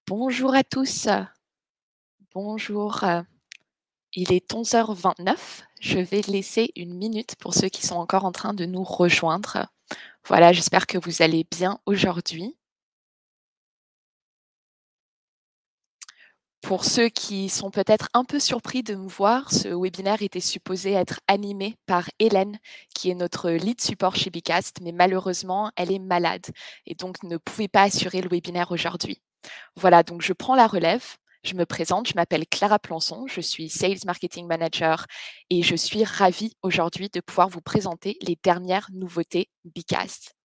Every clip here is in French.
Bonjour à tous, bonjour. Il est 11h29. Je vais laisser une minute pour ceux qui sont encore en train de nous rejoindre. Voilà, j'espère que vous allez bien aujourd'hui. Pour ceux qui sont peut-être un peu surpris de me voir, ce webinaire était supposé être animé par Hélène, qui est notre lead support chez Bicast, mais malheureusement, elle est malade et donc ne pouvait pas assurer le webinaire aujourd'hui. Voilà, donc je prends la relève. Je me présente, je m'appelle Clara Plançon, je suis Sales Marketing Manager et je suis ravie aujourd'hui de pouvoir vous présenter les dernières nouveautés Bicast.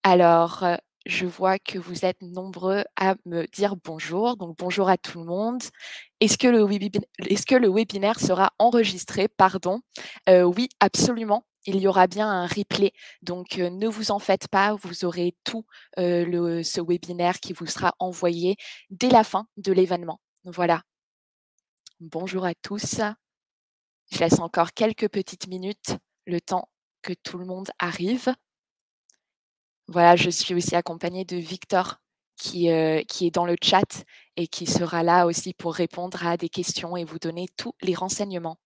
Alors, je vois que vous êtes nombreux à me dire bonjour, donc bonjour à tout le monde. Est-ce que le webinaire sera enregistré? Pardon. Oui, absolument. Il y aura bien un replay, donc ne vous en faites pas, vous aurez tout, ce webinaire qui vous sera envoyé dès la fin de l'événement. Voilà. Bonjour à tous. Je laisse encore quelques petites minutes, le temps que tout le monde arrive. Voilà, je suis aussi accompagnée de Victor qui est dans le chat et qui sera là aussi pour répondre à des questions et vous donner tous les renseignements.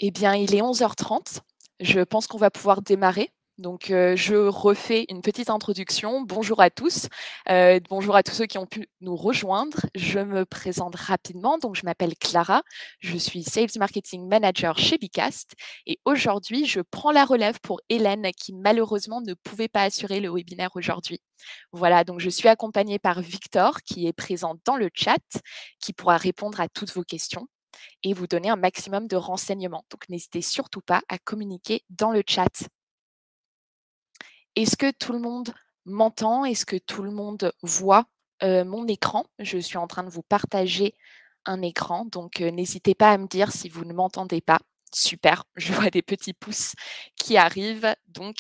Eh bien, il est 11h30. Je pense qu'on va pouvoir démarrer. Donc, je refais une petite introduction. Bonjour à tous. Bonjour à tous ceux qui ont pu nous rejoindre. Je me présente rapidement. Donc, je m'appelle Clara. Je suis Sales Marketing Manager chez Bicast. Et aujourd'hui, je prends la relève pour Hélène qui malheureusement ne pouvait pas assurer le webinaire aujourd'hui. Voilà, donc je suis accompagnée par Victor qui est présent dans le chat, qui pourra répondre à toutes vos questions et vous donner un maximum de renseignements. Donc, n'hésitez surtout pas à communiquer dans le chat. Est-ce que tout le monde m'entend? Est-ce que tout le monde voit mon écran? Je suis en train de vous partager un écran, donc n'hésitez pas à me dire si vous ne m'entendez pas. Super, je vois des petits pouces qui arrivent, donc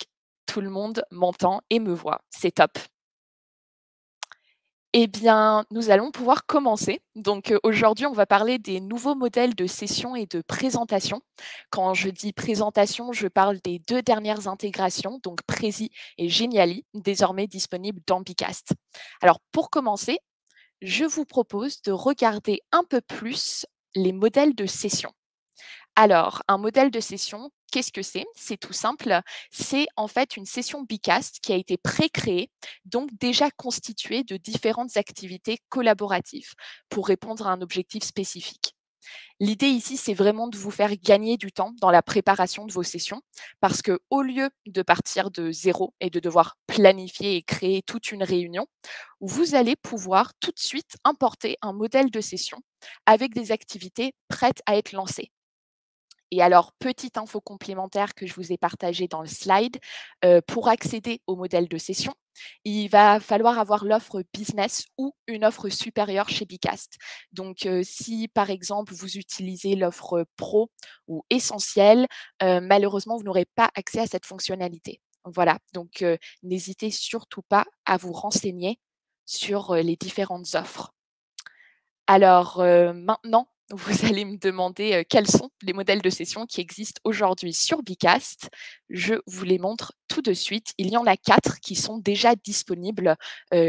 tout le monde m'entend et me voit. C'est top. Eh bien, nous allons pouvoir commencer. Donc, aujourd'hui, on va parler des nouveaux modèles de session et de présentation. Quand je dis présentation, je parle des 2 dernières intégrations, donc Prezi et Geniali, désormais disponibles dans Bicast. Alors, pour commencer, je vous propose de regarder un peu plus les modèles de session. Alors, un modèle de session, qu'est-ce que c'est? C'est tout simple, c'est en fait une session Bicast qui a été pré-créée, donc déjà constituée de différentes activités collaboratives pour répondre à un objectif spécifique. L'idée ici, c'est vraiment de vous faire gagner du temps dans la préparation de vos sessions parce que au lieu de partir de zéro et de devoir planifier et créer toute une réunion, vous allez pouvoir tout de suite importer un modèle de session avec des activités prêtes à être lancées. Et alors, petite info complémentaire que je vous ai partagée dans le slide, pour accéder au modèle de session, il va falloir avoir l'offre business ou une offre supérieure chez Bicast. Donc, si par exemple vous utilisez l'offre pro ou essentiel, malheureusement vous n'aurez pas accès à cette fonctionnalité. Voilà, donc n'hésitez surtout pas à vous renseigner sur, les différentes offres. Alors, maintenant, vous allez me demander, quels sont les modèles de session qui existent aujourd'hui sur Bicast. Je vous les montre tout de suite. Il y en a 4 qui sont déjà disponibles,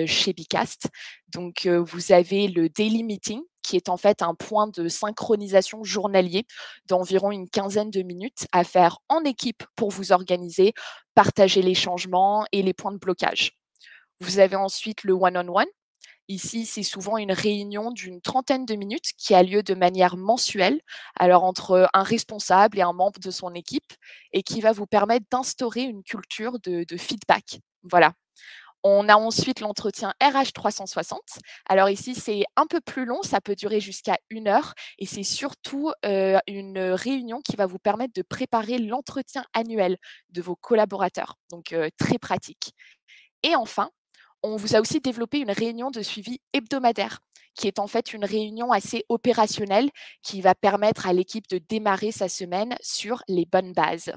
chez Bicast. Donc, vous avez le daily meeting qui est en fait un point de synchronisation journalier d'environ une quinzaine de minutes à faire en équipe pour vous organiser, partager les changements et les points de blocage. Vous avez ensuite le one on one. Ici, c'est souvent une réunion d'une trentaine de minutes qui a lieu de manière mensuelle, alors entre un responsable et un membre de son équipe, et qui va vous permettre d'instaurer une culture de feedback. Voilà. On a ensuite l'entretien RH 360. Alors ici, c'est un peu plus long, ça peut durer jusqu'à 1 heure et c'est surtout une réunion qui va vous permettre de préparer l'entretien annuel de vos collaborateurs. Donc très pratique. Et enfin, on vous a aussi développé une réunion de suivi hebdomadaire, qui est en fait une réunion assez opérationnelle qui va permettre à l'équipe de démarrer sa semaine sur les bonnes bases.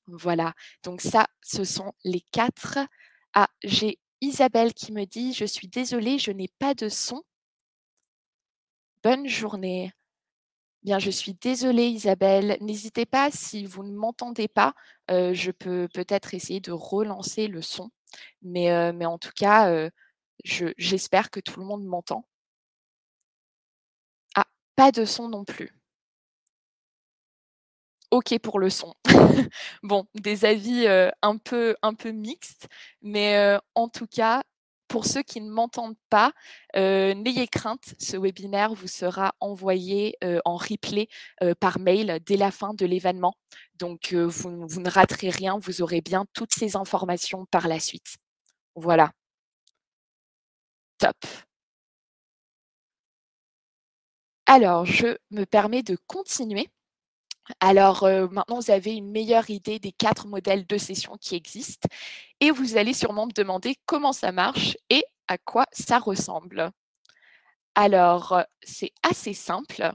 Voilà, donc ça, ce sont les 4. Ah, j'ai Isabelle qui me dit: «Je suis désolée, je n'ai pas de son. Bonne journée». Bien, je suis désolée Isabelle. N'hésitez pas, si vous ne m'entendez pas, je peux peut-être essayer de relancer le son. Mais en tout cas, j'espère que tout le monde m'entend. Ah, pas de son non plus. OK pour le son. Bon, des avis, un peu mixtes, mais en tout cas, pour ceux qui ne m'entendent pas, n'ayez crainte, ce webinaire vous sera envoyé, en replay, par mail dès la fin de l'événement. Donc vous ne raterez rien, vous aurez bien toutes ces informations par la suite. Voilà, top. Alors je me permets de continuer. Alors, maintenant vous avez une meilleure idée des 4 modèles de session qui existent et vous allez sûrement me demander comment ça marche et à quoi ça ressemble. Alors, c'est assez simple.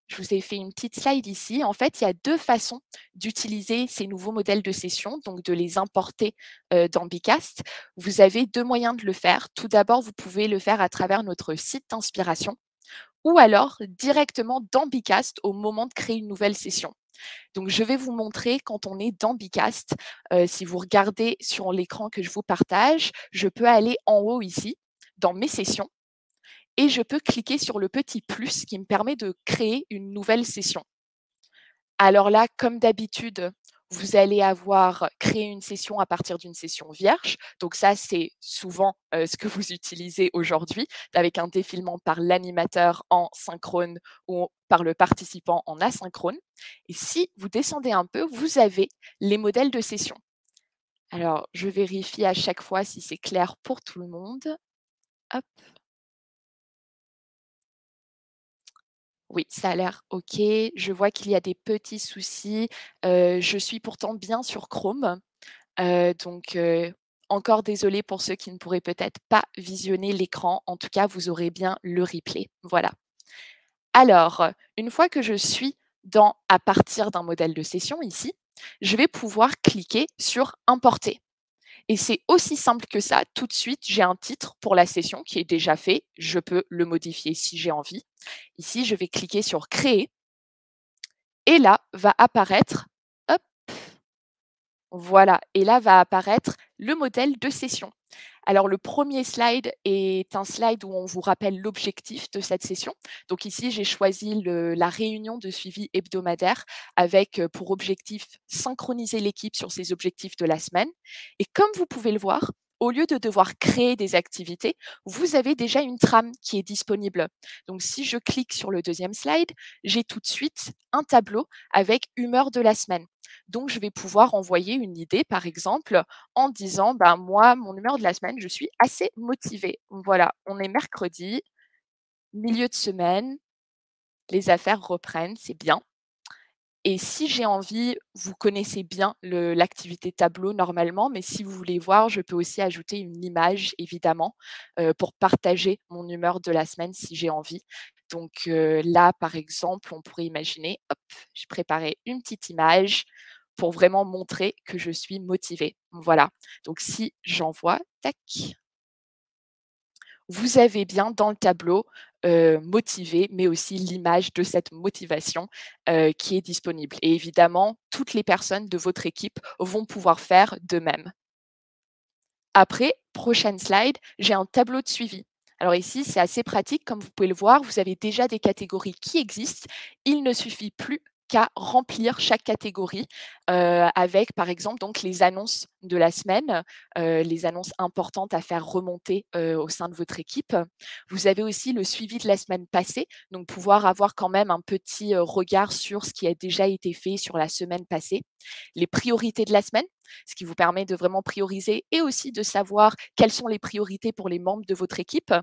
Je vous ai fait une petite slide ici. En fait, il y a 2 façons d'utiliser ces nouveaux modèles de session, donc de les importer, dans Bicast. Vous avez 2 moyens de le faire. Tout d'abord, vous pouvez le faire à travers notre site d'inspiration ou alors directement dans Bicast au moment de créer une nouvelle session. Donc, je vais vous montrer quand on est dans Bicast. Si vous regardez sur l'écran que je vous partage, je peux aller en haut ici, dans mes sessions, et je peux cliquer sur le petit plus qui me permet de créer une nouvelle session. Alors là, comme d'habitude, vous allez avoir créé une session à partir d'une session vierge. Donc ça, c'est souvent ce que vous utilisez aujourd'hui, avec un défilement par l'animateur en synchrone ou par le participant en asynchrone. Et si vous descendez un peu, vous avez les modèles de session. Alors, je vérifie à chaque fois si c'est clair pour tout le monde. Hop. Oui, ça a l'air OK. Je vois qu'il y a des petits soucis. Je suis pourtant bien sur Chrome. Donc encore désolée pour ceux qui ne pourraient peut-être pas visionner l'écran. En tout cas, vous aurez bien le replay. Voilà. Alors, une fois que je suis dans à partir d'un modèle de session ici, je vais pouvoir cliquer sur «Importer». Et c'est aussi simple que ça. Tout de suite, j'ai un titre pour la session qui est déjà fait. Je peux le modifier si j'ai envie. Ici, je vais cliquer sur «Créer» et là va apparaître, hop, voilà, et là va apparaître le modèle de session. Alors le premier slide est un slide où on vous rappelle l'objectif de cette session. Donc ici, j'ai choisi la réunion de suivi hebdomadaire avec pour objectif synchroniser l'équipe sur ses objectifs de la semaine. Et comme vous pouvez le voir, au lieu de devoir créer des activités, vous avez déjà une trame qui est disponible. Donc si je clique sur le deuxième slide, j'ai tout de suite un tableau avec humeur de la semaine. Donc je vais pouvoir envoyer une idée, par exemple, en disant: «Ben, moi, mon humeur de la semaine, je suis assez motivée». Voilà, on est mercredi, milieu de semaine, les affaires reprennent, c'est bien. Et si j'ai envie, vous connaissez bien l'activité tableau normalement, mais si vous voulez voir, je peux aussi ajouter une image évidemment, pour partager mon humeur de la semaine si j'ai envie. Donc là, par exemple, on pourrait imaginer, hop, j'ai préparé une petite image pour vraiment montrer que je suis motivée. Voilà, donc si j'envoie, tac, vous avez bien dans le tableau, motivé, mais aussi l'image de cette motivation, qui est disponible et évidemment, toutes les personnes de votre équipe vont pouvoir faire de même. Après, prochaine slide, j'ai un tableau de suivi. Alors ici, c'est assez pratique, comme vous pouvez le voir, vous avez déjà des catégories qui existent. Il ne suffit plus qu'à remplir chaque catégorie avec, par exemple, donc les annonces de la semaine, les annonces importantes à faire remonter au sein de votre équipe. Vous avez aussi le suivi de la semaine passée, donc pouvoir avoir quand même un petit regard sur ce qui a déjà été fait sur la semaine passée. Les priorités de la semaine, ce qui vous permet de vraiment prioriser et aussi de savoir quelles sont les priorités pour les membres de votre équipe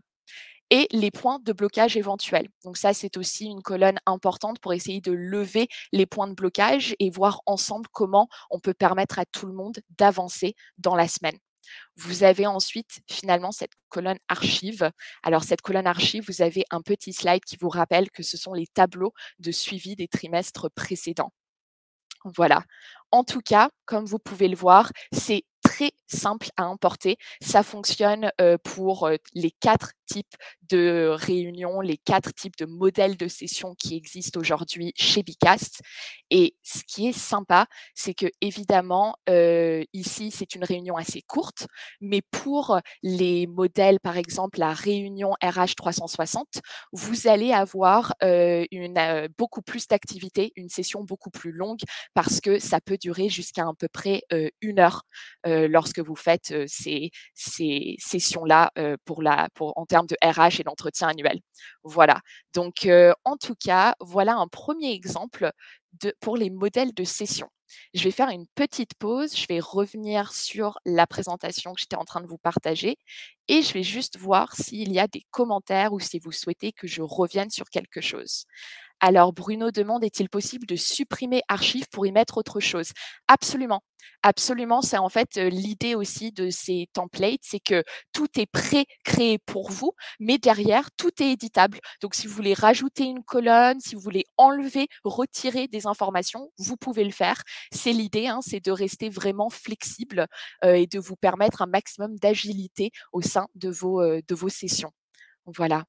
et les points de blocage éventuels. Donc ça, c'est aussi une colonne importante pour essayer de lever les points de blocage et voir ensemble comment on peut permettre à tout le monde d'avancer dans la semaine. Vous avez ensuite finalement cette colonne archive. Alors cette colonne archive, vous avez un petit slide qui vous rappelle que ce sont les tableaux de suivi des trimestres précédents. Voilà. En tout cas, comme vous pouvez le voir, c'est très simple à importer. Ça fonctionne, pour, les 4 types de réunions, les 4 types de modèles de session qui existent aujourd'hui chez Bicast et ce qui est sympa, c'est qu'évidemment, ici, c'est une réunion assez courte, mais pour les modèles, par exemple, la réunion RH 360, vous allez avoir, beaucoup plus d'activités, une session beaucoup plus longue parce que ça peut durer jusqu'à peu près, 1 heure, lorsque vous faites, ces sessions-là, pour en termes de RH et d'entretien annuel. Voilà, donc en tout cas, voilà un premier exemple pour les modèles de session. Je vais faire une petite pause, je vais revenir sur la présentation que j'étais en train de vous partager et je vais juste voir s'il y a des commentaires ou si vous souhaitez que je revienne sur quelque chose. Alors Bruno demande: «Est-il possible de supprimer archives pour y mettre autre chose?» Absolument, absolument, c'est en fait, l'idée aussi de ces templates, c'est que tout est pré-créé pour vous, mais derrière tout est éditable. Donc si vous voulez rajouter une colonne, si vous voulez enlever, retirer des informations, vous pouvez le faire. C'est l'idée, hein, c'est de rester vraiment flexible, et de vous permettre un maximum d'agilité au sein de vos sessions. Voilà.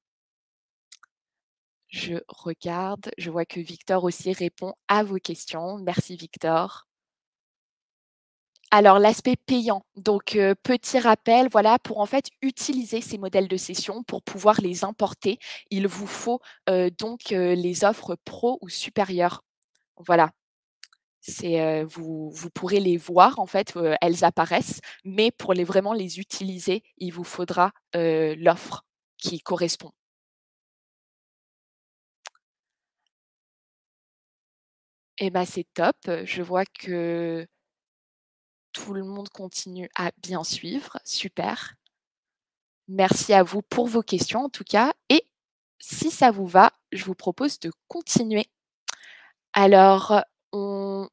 Je regarde, je vois que Victor aussi répond à vos questions. Merci Victor. Alors l'aspect payant, donc petit rappel, voilà, pour en fait utiliser ces modèles de session, pour pouvoir les importer, il vous faut, les offres pro ou supérieures. Voilà, vous pourrez les voir en fait, elles apparaissent, mais pour vraiment les utiliser, il vous faudra, l'offre qui correspond. Et ben c'est top, je vois que tout le monde continue à bien suivre, super. Merci à vous pour vos questions en tout cas et si ça vous va, je vous propose de continuer. Alors, on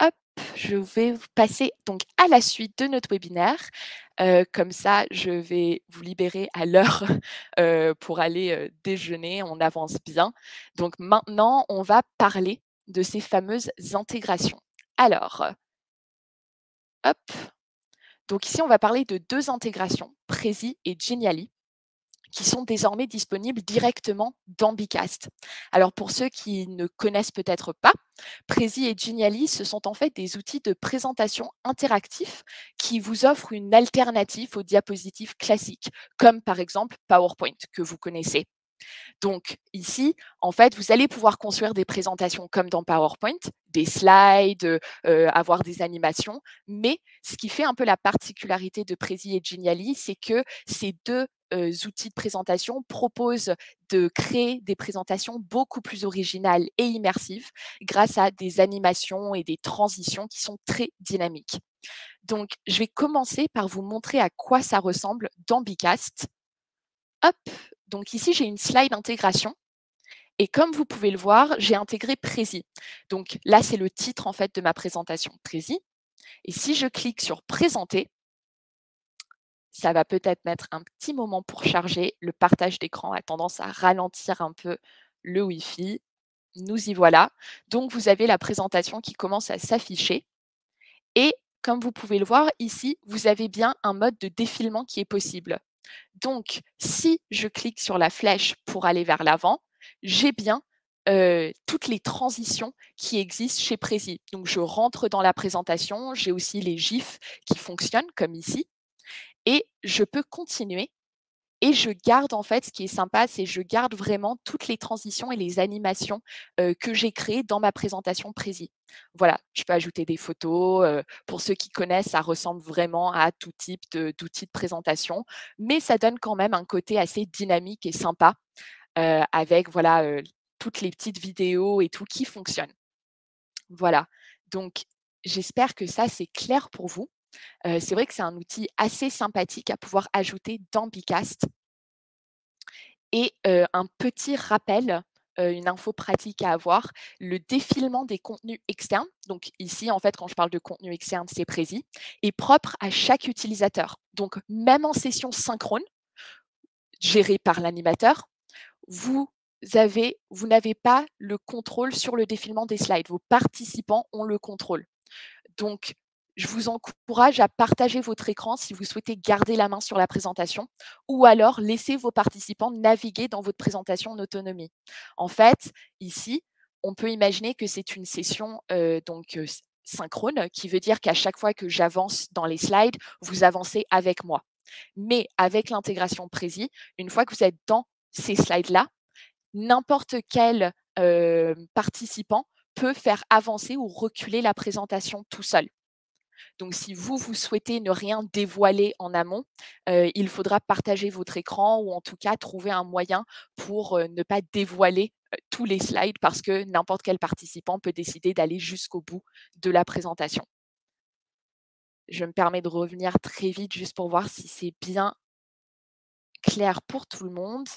hop, je vais vous passer donc à la suite de notre webinaire. Comme ça, je vais vous libérer à l'heure, pour aller, déjeuner, on avance bien. Donc maintenant, on va parler de ces fameuses intégrations. Alors, hop. Donc ici, on va parler de 2 intégrations, Prezi et Genially, qui sont désormais disponibles directement dans Bicast. Alors pour ceux qui ne connaissent peut-être pas, Prezi et Genially, ce sont en fait des outils de présentation interactifs qui vous offrent une alternative aux diapositives classiques, comme par exemple PowerPoint que vous connaissez. Donc ici, en fait, vous allez pouvoir construire des présentations comme dans PowerPoint, des slides, avoir des animations. Mais ce qui fait un peu la particularité de Prezi et Genially, c'est que ces 2 outils de présentation proposent de créer des présentations beaucoup plus originales et immersives grâce à des animations et des transitions qui sont très dynamiques. Donc je vais commencer par vous montrer à quoi ça ressemble dans Bicast. Hop, donc ici j'ai une slide intégration et comme vous pouvez le voir, j'ai intégré Prezi. Donc là, c'est le titre en fait de ma présentation, Prezi. Et si je clique sur présenter, ça va peut-être mettre un petit moment pour charger. Le partage d'écran a tendance à ralentir un peu le Wi-Fi. Nous y voilà. Donc vous avez la présentation qui commence à s'afficher et comme vous pouvez le voir ici, vous avez bien un mode de défilement qui est possible. Donc, si je clique sur la flèche pour aller vers l'avant, j'ai bien, toutes les transitions qui existent chez Prezi. Donc je rentre dans la présentation, j'ai aussi les gifs qui fonctionnent comme ici et je peux continuer et je garde en fait ce qui est sympa, c'est je garde vraiment toutes les transitions et les animations, que j'ai créées dans ma présentation Prezi. Voilà, je peux ajouter des photos, pour ceux qui connaissent, ça ressemble vraiment à tout type d'outils de présentation, mais ça donne quand même un côté assez dynamique et sympa, avec voilà, toutes les petites vidéos et tout qui fonctionnent. Voilà, donc j'espère que ça c'est clair pour vous. C'est vrai que c'est un outil assez sympathique à pouvoir ajouter dans Bicast. Et un petit rappel, une info pratique à avoir, le défilement des contenus externes, donc ici, en fait, quand je parle de contenu externe, c'est Prezi, est propre à chaque utilisateur. Donc même en session synchrone, gérée par l'animateur, vous vous n'avez pas le contrôle sur le défilement des slides. Vos participants ont le contrôle. Donc Je vous encourage à partager votre écran si vous souhaitez garder la main sur la présentation ou alors laisser vos participants naviguer dans votre présentation en autonomie. En fait, ici, on peut imaginer que c'est une session synchrone, qui veut dire qu'à chaque fois que j'avance dans les slides, vous avancez avec moi. Mais avec l'intégration Prezi, une fois que vous êtes dans ces slides-là, n'importe quel participant peut faire avancer ou reculer la présentation tout seul. Donc, si vous, vous souhaitez ne rien dévoiler en amont, il faudra partager votre écran ou en tout cas trouver un moyen pour ne pas dévoiler tous les slides parce que n'importe quel participant peut décider d'aller jusqu'au bout de la présentation. Je me permets de revenir très vite juste pour voir si c'est bien clair pour tout le monde.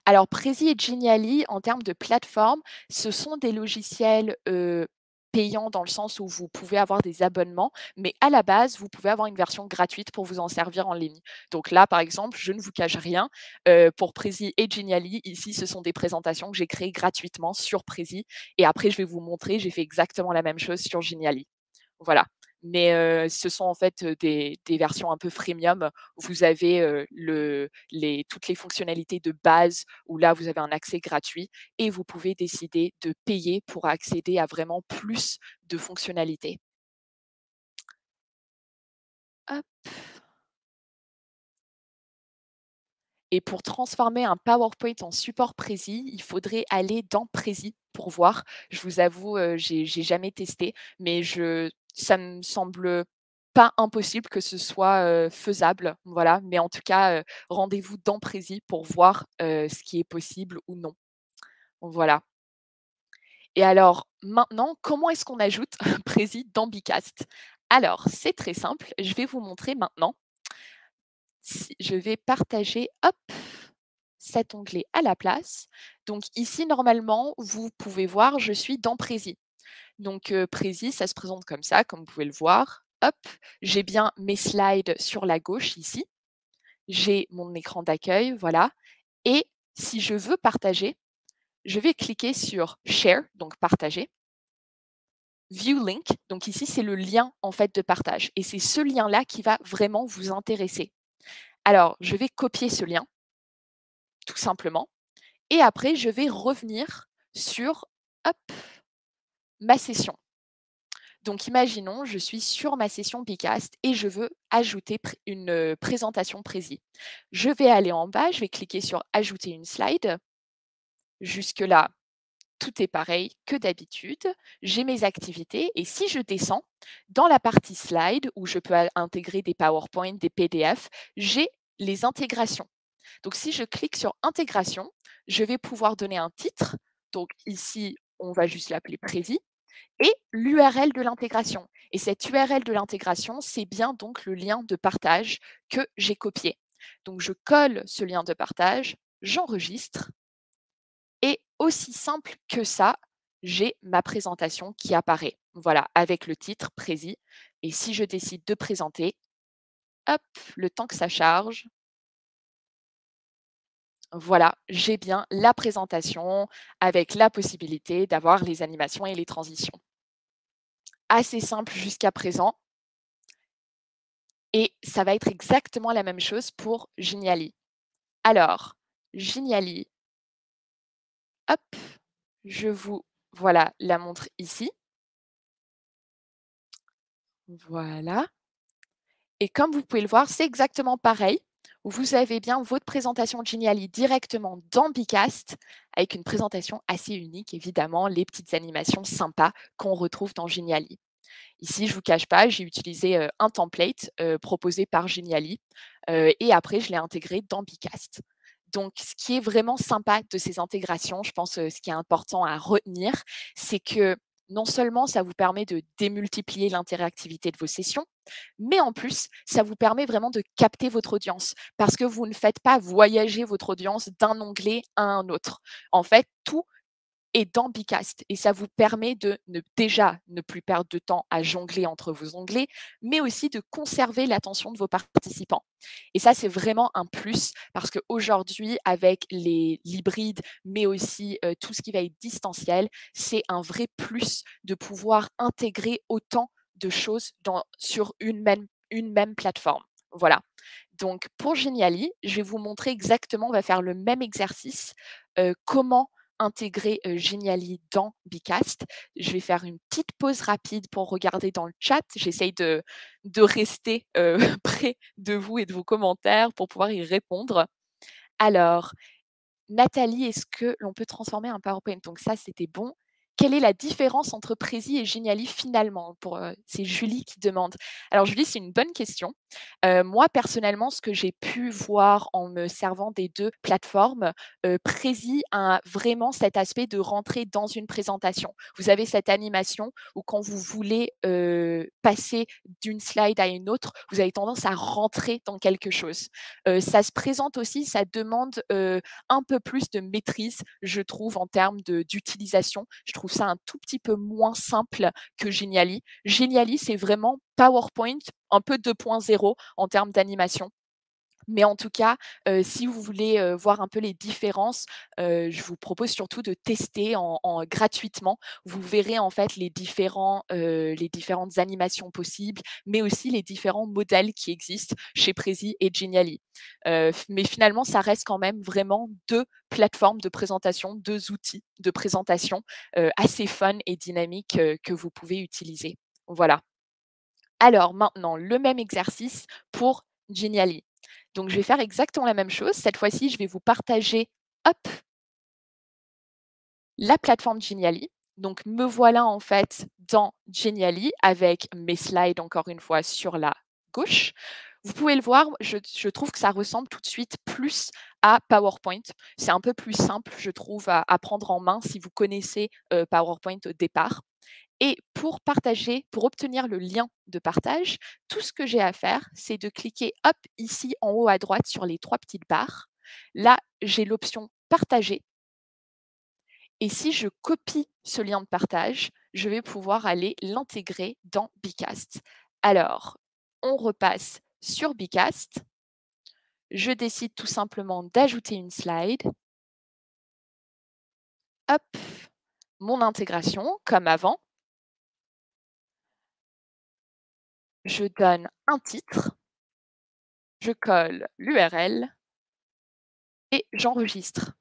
Alors, Prezi et Genially, en termes de plateforme, ce sont des logiciels payants dans le sens où vous pouvez avoir des abonnements, mais à la base, vous pouvez avoir une version gratuite pour vous en servir en ligne. Donc là, par exemple, je ne vous cache rien, pour Prezi et Genially, ici, ce sont des présentations que j'ai créées gratuitement sur Prezi et après, je vais vous montrer, j'ai fait exactement la même chose sur Genially. Voilà. Mais ce sont en fait, des versions un peu freemium. Vous avez, toutes les fonctionnalités de base où là, vous avez un accès gratuit et vous pouvez décider de payer pour accéder à vraiment plus de fonctionnalités. Hop, et pour transformer un PowerPoint en support Prezi, il faudrait aller dans Prezi pour voir. Je vous avoue, j'ai jamais testé, mais ça me semble pas impossible que ce soit, faisable, voilà. Mais en tout cas, rendez-vous dans Prezi pour voir, ce qui est possible ou non. Voilà. Et alors maintenant, comment est-ce qu'on ajoute Prezi dans Bicast? Alors, c'est très simple, je vais vous montrer maintenant. Si je vais partager, hop, cet onglet à la place. Donc ici, normalement, vous pouvez voir, je suis dans Prezi. Donc Prezi, ça se présente comme ça, comme vous pouvez le voir. Hop, j'ai bien mes slides sur la gauche ici. J'ai mon écran d'accueil, voilà. Et si je veux partager, je vais cliquer sur Share, donc partager. View link, donc ici, c'est le lien en fait de partage. Et c'est ce lien-là qui va vraiment vous intéresser. Alors, je vais copier ce lien, tout simplement. Et après, je vais revenir sur, hop, ma session. Donc imaginons, je suis sur ma session Bicast et je veux ajouter une présentation Prezi. Je vais aller en bas, je vais cliquer sur ajouter une slide. Jusque-là, tout est pareil que d'habitude. J'ai mes activités et si je descends, dans la partie slide où je peux intégrer des PowerPoint, des PDF, j'ai les intégrations. Donc si je clique sur intégration, je vais pouvoir donner un titre. Donc ici, on va juste l'appeler Prezi et l'URL de l'intégration. Et cette URL de l'intégration, c'est bien donc le lien de partage que j'ai copié. Donc je colle ce lien de partage, j'enregistre et aussi simple que ça, j'ai ma présentation qui apparaît. Voilà, avec le titre Prezi. Et si je décide de présenter, hop, le temps que ça charge, voilà, j'ai bien la présentation avec la possibilité d'avoir les animations et les transitions. Assez simple jusqu'à présent et ça va être exactement la même chose pour Genially. Alors, Genially, hop, je vous voilà la montre ici. Voilà. Et comme vous pouvez le voir, c'est exactement pareil. Vous avez bien votre présentation Genially directement dans Bicast avec une présentation assez unique, évidemment, les petites animations sympas qu'on retrouve dans Genially. Ici, je ne vous cache pas, j'ai utilisé un template proposé par Genially et après, je l'ai intégré dans Bicast. Donc, ce qui est vraiment sympa de ces intégrations, je pense, ce qui est important à retenir, c'est que non seulement ça vous permet de démultiplier l'interactivité de vos sessions, mais en plus, ça vous permet vraiment de capter votre audience parce que vous ne faites pas voyager votre audience d'un onglet à un autre. En fait, tout et dans Bicast. Et ça vous permet de déjà ne plus perdre de temps à jongler entre vos onglets, mais aussi de conserver l'attention de vos participants. Et ça, c'est vraiment un plus parce qu'aujourd'hui, avec l'hybride, mais aussi tout ce qui va être distanciel, c'est un vrai plus de pouvoir intégrer autant de choses sur une même plateforme. Voilà. Donc pour Genially, je vais vous montrer exactement, on va faire le même exercice, comment intégrer, Genially dans Bcast. Je vais faire une petite pause rapide pour regarder dans le chat. J'essaye de rester, près de vous et de vos commentaires pour pouvoir y répondre. Alors, Nathalie, est-ce que l'on peut transformer un PowerPoint? Donc ça, c'était bon. Quelle est la différence entre Prezi et Genially finalement? C'est Julie qui demande. Alors Julie, c'est une bonne question. Moi, personnellement, ce que j'ai pu voir en me servant des 2 plateformes, Prezi a vraiment cet aspect de rentrer dans une présentation. Vous avez cette animation où quand vous voulez, passer d'une slide à une autre, vous avez tendance à rentrer dans quelque chose. Ça se présente aussi, ça demande, un peu plus de maîtrise, je trouve, en termes d'utilisation. Je trouve ça un tout petit peu moins simple que Genially. Genially, c'est vraiment PowerPoint un peu 2.0 en termes d'animation. Mais en tout cas, si vous voulez, voir un peu les différences, je vous propose surtout de tester gratuitement. Vous verrez en fait les différentes animations possibles, mais aussi les différents modèles qui existent chez Prezi et Genially. Mais finalement, ça reste quand même vraiment 2 plateformes de présentation, 2 outils de présentation, assez fun et dynamiques, que vous pouvez utiliser. Voilà. Alors maintenant, le même exercice pour Genially. Donc je vais faire exactement la même chose. Cette fois-ci, je vais vous partager, hop, la plateforme Genially. Donc me voilà en fait dans Genially avec mes slides encore une fois sur la gauche. Vous pouvez le voir, je trouve que ça ressemble tout de suite plus à PowerPoint. C'est un peu plus simple, je trouve, à prendre en main si vous connaissez PowerPoint au départ. Et pour obtenir le lien de partage, tout ce que j'ai à faire, c'est de cliquer hop, ici en haut à droite sur les 3 petites barres. Là, j'ai l'option partager et si je copie ce lien de partage, je vais pouvoir aller l'intégrer dans Bcast. Alors, on repasse sur Bcast. Je décide tout simplement d'ajouter une slide. Hop, mon intégration comme avant. Je donne un titre. Je colle l'URL et j'enregistre.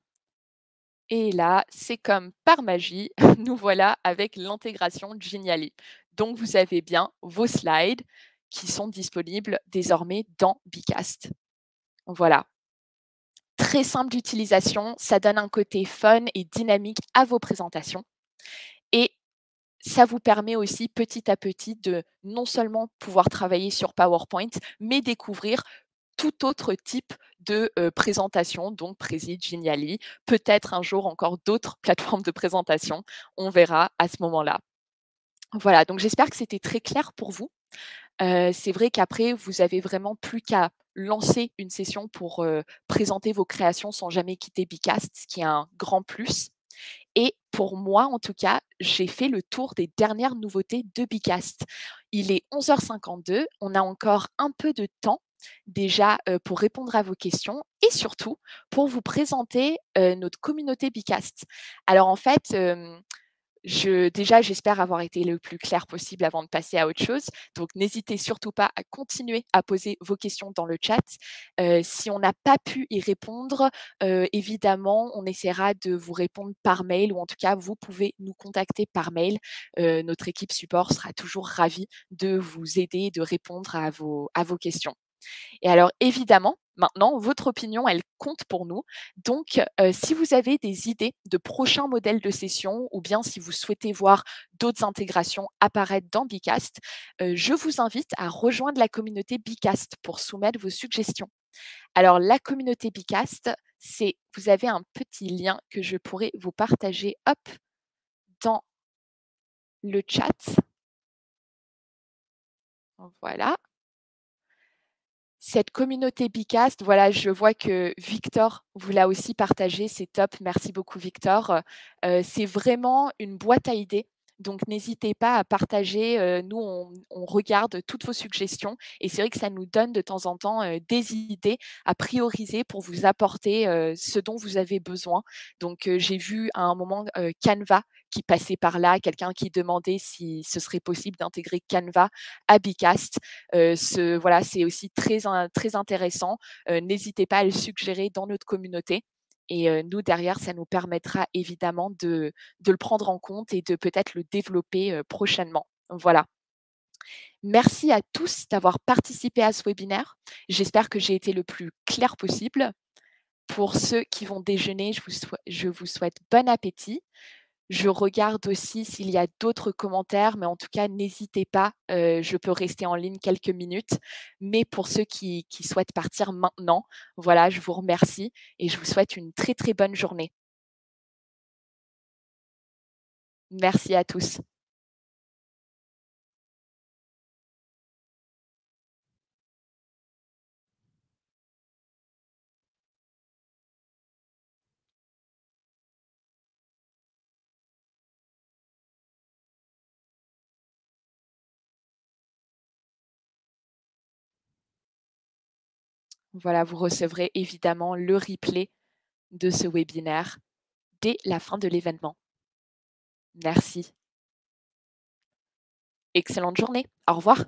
Et là, c'est comme par magie, nous voilà avec l'intégration Genially. Donc, vous avez bien vos slides qui sont disponibles désormais dans Bcast. Voilà. Très simple d'utilisation, ça donne un côté fun et dynamique à vos présentations. Et ça vous permet aussi petit à petit de non seulement pouvoir travailler sur PowerPoint, mais découvrir tout autre type de, présentation, donc Prezi, Genially, peut-être un jour encore d'autres plateformes de présentation. On verra à ce moment-là. Voilà, donc j'espère que c'était très clair pour vous. C'est vrai qu'après, vous avez vraiment plus qu'à lancer une session pour, présenter vos créations sans jamais quitter Bcast, ce qui est un grand plus. Et pour moi, en tout cas, j'ai fait le tour des dernières nouveautés de Bcast. Il est 11h52, on a encore un peu de temps déjà, pour répondre à vos questions et surtout pour vous présenter, notre communauté Bcast. Alors en fait, j'espère avoir été le plus clair possible avant de passer à autre chose. Donc n'hésitez surtout pas à continuer à poser vos questions dans le chat. Si on n'a pas pu y répondre, évidemment, on essaiera de vous répondre par mail ou en tout cas, vous pouvez nous contacter par mail. Notre équipe support sera toujours ravie de vous aider, de répondre à vos questions. Et alors évidemment, maintenant, votre opinion, elle compte pour nous. Donc, si vous avez des idées de prochains modèles de session ou bien si vous souhaitez voir d'autres intégrations apparaître dans Bcast, je vous invite à rejoindre la communauté Bcast pour soumettre vos suggestions. Alors la communauté Bcast, vous avez un petit lien que je pourrais vous partager, hop, dans le chat. Voilà. Cette communauté Bcast, voilà, je vois que Victor vous l'a aussi partagé, c'est top. Merci beaucoup Victor. C'est vraiment une boîte à idées Donc n'hésitez pas à partager, nous on regarde toutes vos suggestions et c'est vrai que ça nous donne de temps en temps, des idées à prioriser pour vous apporter, ce dont vous avez besoin. Donc j'ai vu à un moment, Canva qui passait par là, quelqu'un qui demandait si ce serait possible d'intégrer Canva à Bicast. Voilà, c'est aussi très intéressant. N'hésitez pas à le suggérer dans notre communauté et nous derrière, ça nous permettra évidemment de le prendre en compte et de peut-être le développer, prochainement. Voilà. Merci à tous d'avoir participé à ce webinaire. J'espère que j'ai été le plus clair possible. Pour ceux qui vont déjeuner, je vous souhaite bon appétit. Je regarde aussi s'il y a d'autres commentaires, mais en tout cas, n'hésitez pas, je peux rester en ligne quelques minutes. Mais pour ceux qui souhaitent partir maintenant, voilà, je vous remercie et je vous souhaite une très, très bonne journée. Merci à tous. Voilà, vous recevrez évidemment le replay de ce webinaire dès la fin de l'événement. Merci. Excellente journée. Au revoir.